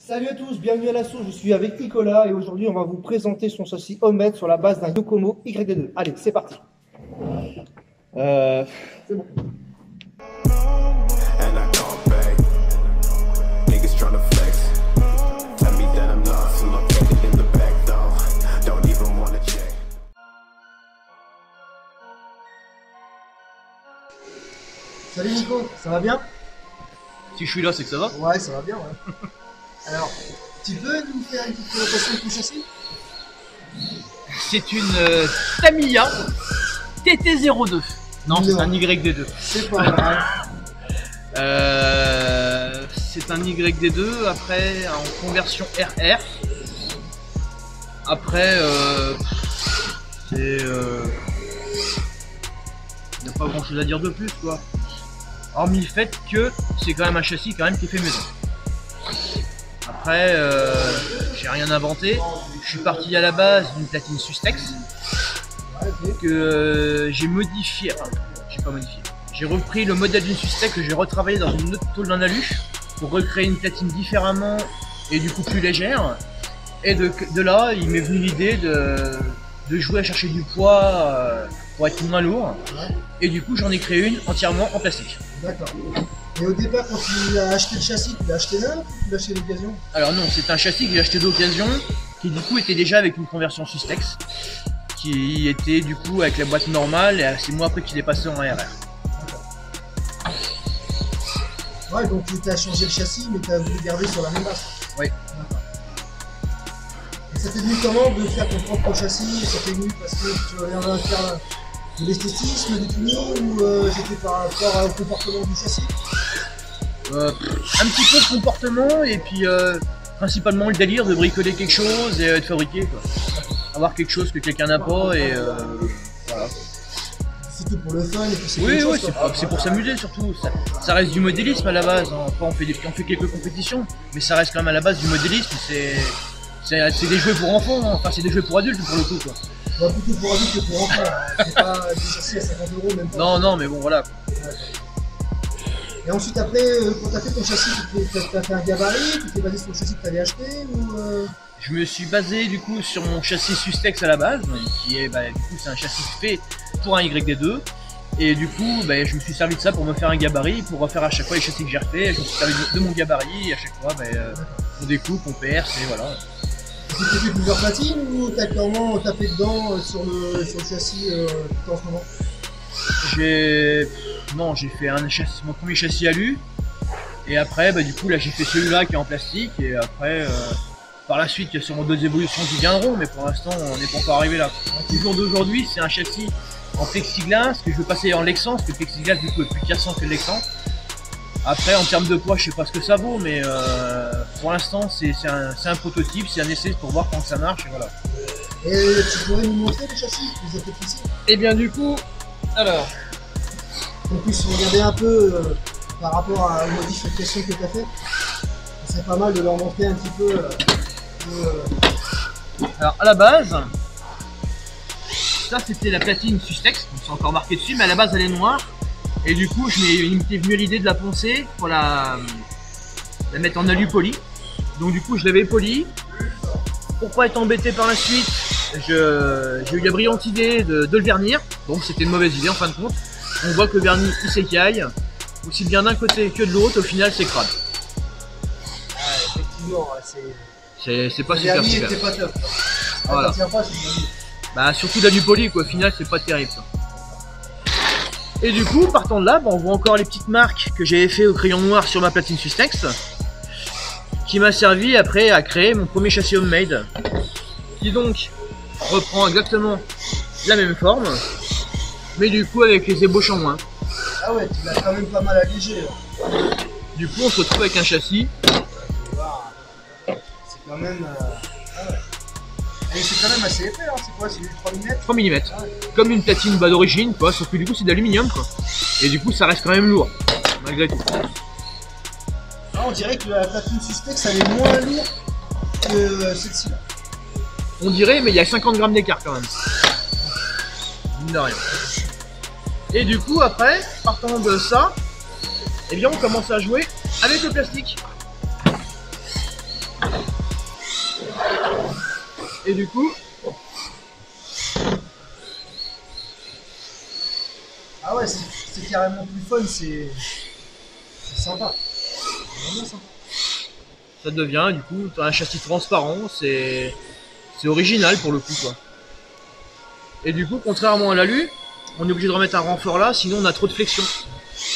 Salut à tous, bienvenue à la source, je suis avec Nicolas et aujourd'hui on va vous présenter son châssis Homemade sur la base d'un Yokomo YD2. Allez, c'est parti. C'est bon. Salut Nico, ça va bien? Si je suis là, c'est que ça va? Ouais, ça va bien, ouais. Alors, tu peux nous faire une petite présentation de ton châssis? C'est une Tamiya TT02. Non, c'est un YD2. C'est pas mal. C'est un YD2, après en conversion RR. Après, c'est... il n'y a pas grand chose à dire de plus, quoi. Hormis le fait que c'est quand même un châssis qui est fait maison. Après, j'ai rien inventé. Je suis parti à la base d'une platine Sustex que j'ai modifié. Enfin, j'ai pas modifié. J'ai repris le modèle d'une Sustex que j'ai retravaillé dans une autre tôle d'un alu pour recréer une platine différemment et du coup plus légère. Et de là, il m'est venu l'idée de jouer à chercher du poids pour être moins lourd. Et du coup, j'en ai créé une entièrement en plastique. D'accord. Et au départ, quand tu as acheté le châssis, tu l'as acheté neuf ou tu l'as acheté d'occasion? Alors non, c'est un châssis que j'ai acheté d'occasion, qui du coup était déjà avec une conversion Sustex, qui était du coup avec la boîte normale, et c'est moi après qu'il est passé en RR. Ouais, donc tu as changé le châssis, mais tu as voulu garder sur la même base. Oui. D'accord. Et ça t'est venu comment de faire ton propre châssis? Ça t'est venu parce que tu voulais faire de l'esthétisme, du tuning, ou c'était par rapport au comportement du châssis? Un petit peu de comportement et puis principalement le délire de bricoler quelque chose et de fabriquer quoi. Avoir quelque chose que quelqu'un n'a pas et voilà. C'était pour le fun et puis c'est oui, oui, c'est pour s'amuser surtout. Ça reste du modélisme à la base. Après on fait quelques compétitions, mais ça reste quand même à la base du modélisme. C'est des jouets pour enfants, hein. Enfin c'est des jouets pour adultes pour le coup quoi. Bah, plutôt pour adultes que pour enfants. C'est pas des châssis à 50 € même pas. Non, non, mais bon voilà. Et ensuite après, quand tu as fait ton châssis, tu as fait un gabarit, tu t'es basé sur le châssis que tu avais acheté ou Je me suis basé du coup sur mon châssis Sustex à la base, qui est du coup c'est un châssis fait pour un YD2. Et du coup je me suis servi de ça pour me faire un gabarit, pour refaire à chaque fois les châssis que j'ai refait. Je me suis servi de mon gabarit et à chaque fois on découpe, on perce et voilà. Tu t'es fait plusieurs platines ou t'as clairement tapé dedans sur le châssis tout en ce moment? Non, j'ai fait mon premier châssis alu et après du coup là j'ai fait celui-là qui est en plastique et après par la suite il y a sûrement d'autres évolutions qui viendront mais pour l'instant on n'est pas encore arrivé là. Le jour d'aujourd'hui c'est un châssis en plexiglas que je veux passer en Lexan parce que le plexiglas du coup est plus cassant que le Lexan. Après en termes de poids je sais pas ce que ça vaut mais pour l'instant c'est un prototype, c'est un essai pour voir comment ça marche et voilà. Et tu pourrais nous montrer les châssis, les ici? Et bien du coup, alors qu'on puisse regarder un peu par rapport aux modifications que tu as faites. C'est pas mal de leur montrer un petit peu. Alors à la base, ça c'était la platine Sustex, donc c'est encore marqué dessus, mais à la base elle est noire. Et du coup il m'était venu l'idée de la poncer pour la mettre en alu poli. Donc du coup je l'avais poli. Pour pas être embêté par la suite, j'ai eu la brillante idée de le vernir. Donc c'était une mauvaise idée en fin de compte. On voit que le vernis il s'écaille, aussi bien d'un côté que de l'autre, au final c'est crade. Effectivement, c'est pas super super. C'est pas top. Voilà. Surtout l'alu poli quoi, au final c'est pas terrible ça. Et du coup, partant de là, on voit encore les petites marques que j'avais fait au crayon noir sur ma platine Sustex, qui m'a servi après à créer mon premier châssis homemade, qui donc reprend exactement la même forme, mais du coup avec les ébauches en moins. Ah ouais, tu l'as quand même pas mal allégé. Du coup on se retrouve avec un châssis. C'est quand même... Ah ouais. Et c'est quand même assez épais, hein. C'est quoi? C'est du 3 mm? 3 mm. Ah ouais. Comme une platine d'origine, quoi, sauf que du coup c'est d'aluminium quoi. Et du coup ça reste quand même lourd, malgré tout. Ah, on dirait que la platine Sustex elle est moins lourde que celle-ci là. On dirait, mais il y a 50 grammes d'écart quand même. Mine de rien. Et du coup après, partant de ça, eh bien on commence à jouer avec le plastique. Et du coup, Ah ouais, c'est carrément plus fun, c'est sympa. C'est vraiment sympa. ça devient, du coup, t'as un châssis transparent, c'est original pour le coup, quoi. Et du coup, contrairement à l'alu, on est obligé de remettre un renfort là, sinon on a trop de flexion.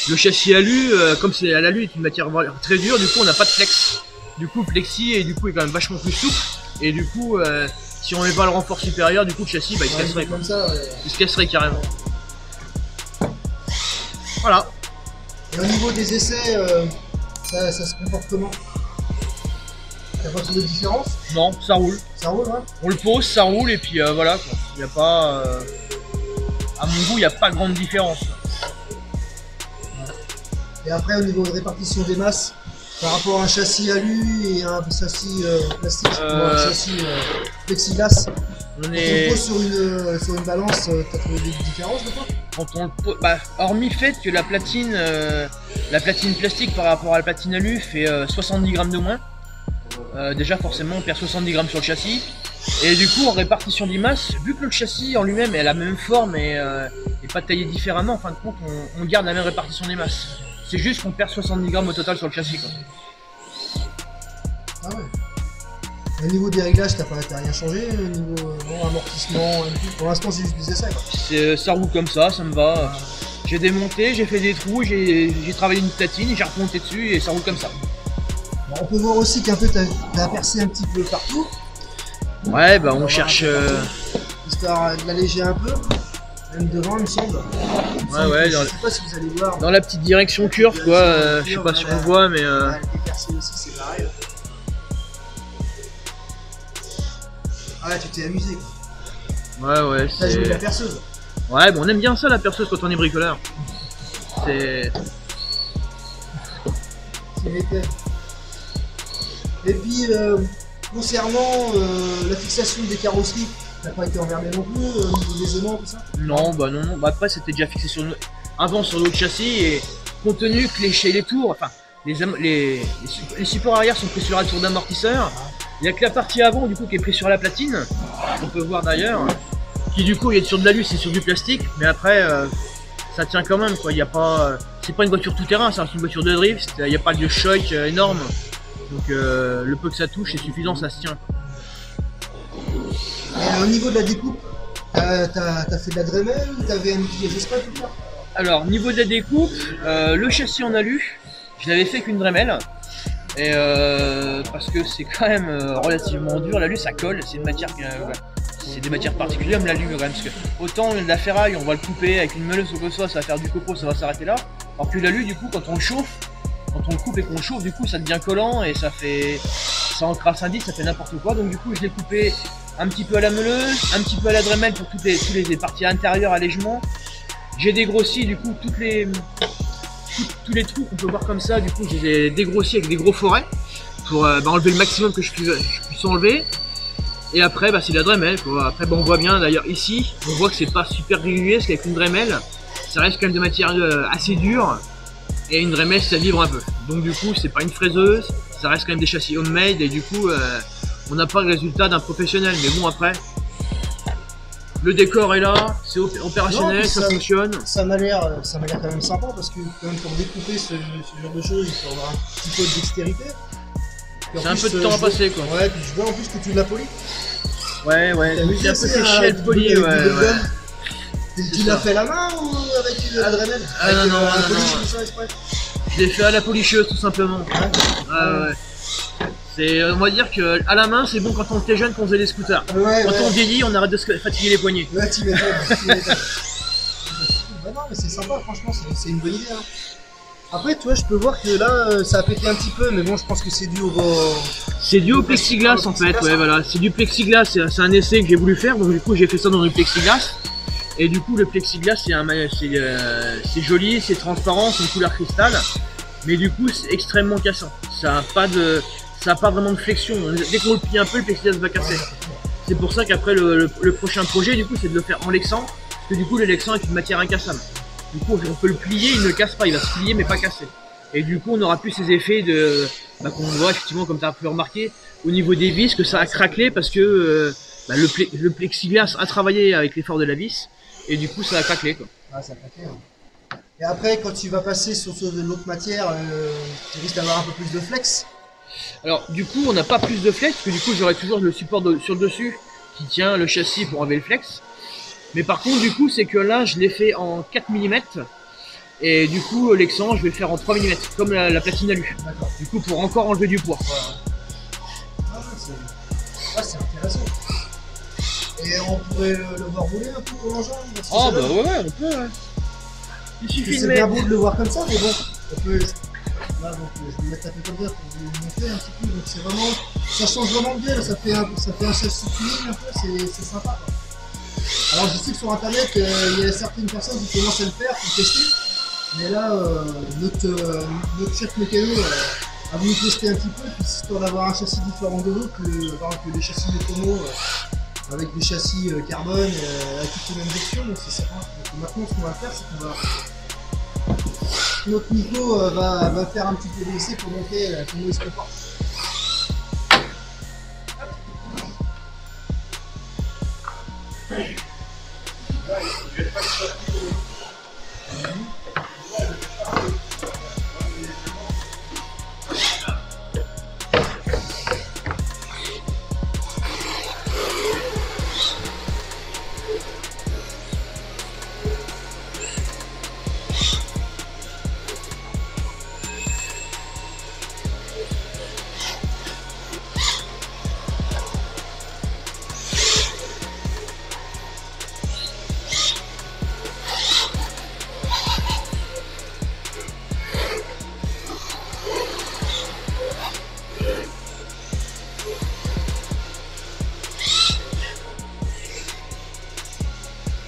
Le châssis alu, comme c'est à l'alu est une matière très dure, du coup on n'a pas de flex. Du coup, le plexi est quand même vachement plus souple. Et du coup, si on met pas le renfort supérieur, du coup le châssis il se casserait, quoi. Comme ça, ouais. Il se casserait carrément. Voilà. Et au niveau des essais, ça se comporte comment? T'as pas trouvé de différence? Non, ça roule. Ça roule, ouais? On le pose, ça roule et puis voilà, quoi. Il y a pas, à mon goût, il n'y a pas grande différence. Et après, au niveau de répartition des masses, par rapport à un châssis alu et un châssis plastique, ou un châssis plexiglas, On quand on est... le pose sur une balance, t'as trouvé des différences de quoi? Quand on le pose, hormis le fait que la platine plastique par rapport à la platine alu fait 70 grammes de moins. Déjà forcément on perd 70 grammes sur le châssis. Et du coup en répartition des masses, vu que le châssis en lui-même est la même forme et pas taillé différemment, en fin de compte on garde la même répartition des masses. C'est juste qu'on perd 70 grammes au total sur le châssis, quoi. Ah ouais. Au niveau des réglages, t'as rien changé? Au niveau amortissement et tout? Pour l'instant, c'est juste des essais, quoi. Ça roule comme ça me va. J'ai démonté, j'ai fait des trous, j'ai travaillé une platine, j'ai remonté dessus et ça roule comme ça. Bon, on peut voir aussi qu'un peu t'as percé un petit peu partout. Ouais, bah on cherche... Histoire de l'alléger un peu. Même devant, il me semble. Ouais, je sais pas si vous allez voir. dans la petite direction curve, quoi. Je sais pas si on le voit, mais... Elle est percée aussi, c'est pareil. Ah ouais, tu t'es amusé, quoi. Ouais, T'as joué c'est... la perceuse. Ouais, bon, on aime bien ça, la perceuse, quand on est bricoleur. C'est... Et puis, concernant la fixation des carrosseries, t'as pas été emmerdé non plus au niveau des aimants, tout ça? Non, bah non. Bah après, c'était déjà fixé avant sur l'autre châssis, et compte tenu que les tours, enfin, les supports arrière sont pris sur la tour d'amortisseur, il n'y a que la partie avant, du coup, qui est prise sur la platine, on peut voir d'ailleurs, qui du coup, il est sur de l'alu, c'est sur du plastique, mais après, ça tient quand même, quoi. Il y a pas... c'est pas une voiture tout-terrain, c'est une voiture de drift, il n'y a pas de choc énorme. Donc le peu que ça touche, c'est suffisant, ça se tient. Et au niveau de la découpe, t'as fait de la Dremel ou t'avais un outil Gespa tout ça? Alors, niveau de la découpe, le châssis en alu, je l'avais fait qu'une Dremel. Et parce que c'est quand même relativement dur, l'alu ça colle, c'est une matière c'est des matières particulières, mais l'alu quand même, parce que autant la ferraille on va le couper avec une meuleuse ou quoi que ce soit, ça va faire du copeau, ça va s'arrêter là. Alors que l'alu du coup quand on le chauffe, quand on le coupe et qu'on le chauffe, du coup ça devient collant et ça encrasse un disque, ça fait n'importe quoi. Donc du coup je l'ai coupé un petit peu à la meuleuse, un petit peu à la Dremel pour toutes les parties intérieures allègement. J'ai dégrossi du coup tous les trous qu'on peut voir comme ça, du coup je les ai dégrossis avec des gros forets pour enlever le maximum que je puisse enlever. Et après c'est la Dremel, quoi. Après on voit bien d'ailleurs ici, on voit que c'est pas super régulier parce qu'avec une Dremel ça reste quand même de matière assez dure. Et une Dremel ça vibre un peu. Donc du coup c'est pas une fraiseuse, ça reste quand même des châssis homemade et du coup on n'a pas le résultat d'un professionnel. Mais bon après, le décor est là, c'est opérationnel, ça fonctionne. Ça m'a l'air quand même sympa parce que quand même pour découper ce genre de choses, il faut avoir un petit peu de dextérité. C'est un peu de temps à passer, quoi. Ouais, puis je vois en plus que tu l'as poli. Ouais, c'est un peu séché le poli, ouais. Tu l'as fait à la main ou avec la Dremel? Ah non, je l'ai fait à la policheuse tout simplement. Ouais. On va dire que à la main c'est bon quand on était jeune, qu'on faisait des scooters. Quand on vieillit, on arrête de se fatiguer les poignets. Ouais, tu m'étonnes. Bah non, mais c'est sympa, franchement, c'est une bonne idée. Hein. Après, tu vois, je peux voir que là, ça a pété un petit peu, mais bon, je pense que c'est dû au... C'est dû au plexiglas en fait, ouais, voilà. C'est du plexiglas, c'est un essai que j'ai voulu faire, donc du coup j'ai fait ça dans du plexiglas. Et du coup le plexiglas c'est joli, c'est transparent, c'est une couleur cristal, mais du coup c'est extrêmement cassant. Ça a pas vraiment de flexion. Dès qu'on le plie un peu, le plexiglas va casser. C'est pour ça qu'après le prochain projet du coup c'est de le faire en lexan, parce que du coup le lexan est une matière incassable. Du coup on peut le plier, il ne casse pas, il va se plier mais pas casser. Et du coup on n'aura plus ces effets qu'on voit effectivement, comme tu as pu remarquer, au niveau des vis, que ça a craquelé parce que le plexiglas a travaillé avec l'effort de la vis et du coup ça a craquelé, quoi. Ah, ça a craqué, hein. Et après, quand tu vas passer sur l'autre matière, tu risques d'avoir un peu plus de flex. Alors du coup on n'a pas plus de flex, parce que du coup j'aurai toujours le support sur le dessus qui tient le châssis pour enlever le flex. Mais par contre du coup c'est que là je l'ai fait en 4 mm. Et du coup, l'excellent, je vais le faire en 3 mm, comme la platine alu. Du coup, pour encore enlever du poids. Ah, c'est intéressant. Et on pourrait le voir rouler un peu pour l'engin. Ah, bah ouais, on peut. Ouais. Il suffit de c'est bien beau de le voir comme ça, mais bon, on peut. Là, donc, je vais me mettre un peu comme ça pour vous montrer un petit peu. Donc, c'est vraiment. Ça change vraiment bien, ça fait un châssis tuning un peu, c'est sympa, quoi. Alors, je sais que sur internet, il y a certaines personnes qui commencent à le faire pour tester. Mais là, notre chef mécano a voulu tester un petit peu, puis histoire d'avoir un châssis différent de l'autre, que les châssis de Tomo avec des châssis carbone, avec toutes les mêmes options, donc c'est sympa. Donc maintenant, ce qu'on va faire, c'est qu'on va. Notre Nico va faire un petit peu d'essai pour montrer comment il se comporte.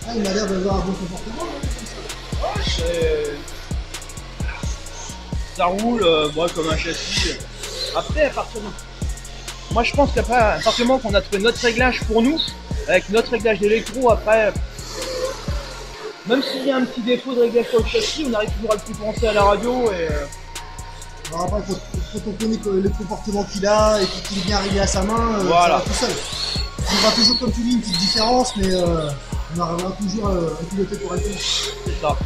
Ah, il a l'air d'avoir un bon comportement. Ouais, ça roule comme un châssis. Après, moi je pense qu'après, à partir du moment qu'on a trouvé notre réglage pour nous, avec notre réglage d'électro, après, même s'il y a un petit défaut de réglage sur le châssis, on arrive toujours à le penser à la radio et. Alors après, quand on connaît le comportement qu'il a et qu'il est bien réglé à sa main, voilà. Ça va tout seul. Il y aura toujours, comme tu dis, une petite différence, mais on arrivera toujours à piloter correctement. C'est ça.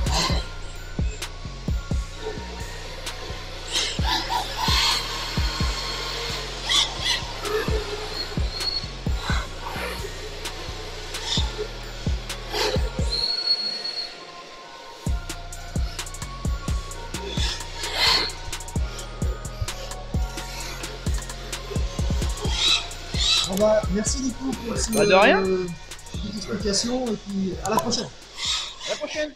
Bon bah, merci Nico pour cette de rien. petite explication et puis à la prochaine. À la prochaine.